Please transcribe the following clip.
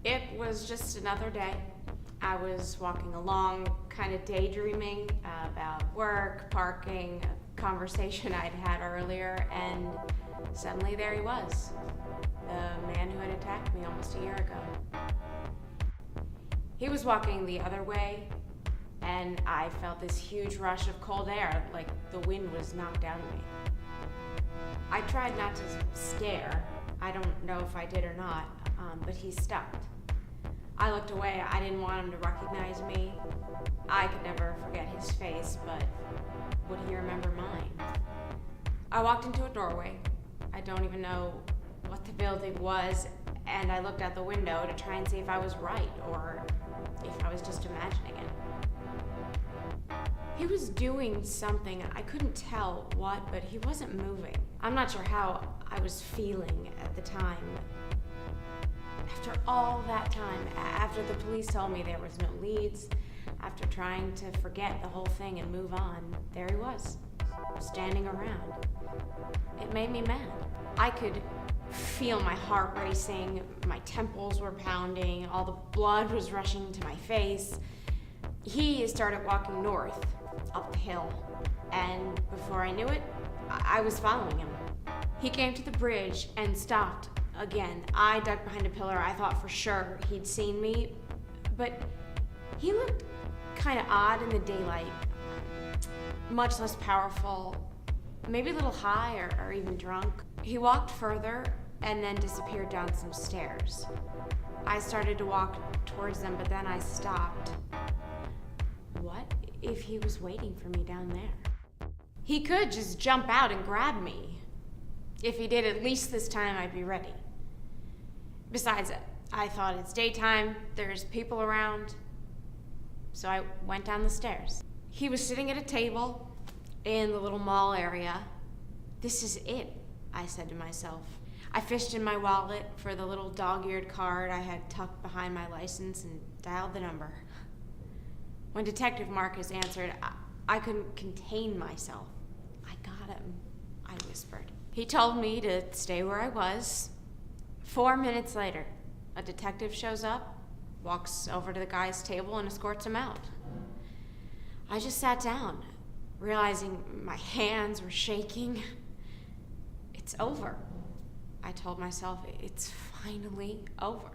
It was just another day. I was walking along, kind of daydreaming about work, parking, a conversation I'd had earlier, and suddenly there he was, the man who had attacked me almost a year ago. He was walking the other way, and I felt this huge rush of cold air, like the wind was knocked out of me. I tried not to stare. I don't know if I did or not, but he stopped. I looked away. I didn't want him to recognize me. I could never forget his face, but would he remember mine? I walked into a doorway. I don't even know what the building was, and I looked out the window to try and see if I was right or if I was just imagining it. He was doing something. I couldn't tell what, but he wasn't moving. I'm not sure how I was feeling at the time. After all that time, after the police told me there was no leads, after trying to forget the whole thing and move on, there he was, standing around. It made me mad. I could feel my heart racing, my temples were pounding, all the blood was rushing to my face. He started walking north, up the hill, and before I knew it, I was following him. He came to the bridge and stopped again. I ducked behind a pillar. I thought for sure he'd seen me, but he looked kind of odd in the daylight, much less powerful, maybe a little high or even drunk. He walked further and then disappeared down some stairs. I started to walk towards them, but then I stopped. What if he was waiting for me down there? He could just jump out and grab me. If he did, at least this time I'd be ready. Besides, I thought it's daytime, there's people around, so I went down the stairs. He was sitting at a table in the little mall area. This is it, I said to myself. I fished in my wallet for the little dog-eared card I had tucked behind my license and dialed the number. When Detective Marcus answered, I couldn't contain myself. I got him, I whispered. He told me to stay where I was. 4 minutes later, a detective shows up, walks over to the guy's table and escorts him out. I just sat down, realizing my hands were shaking. It's over. I told myself, it's finally over.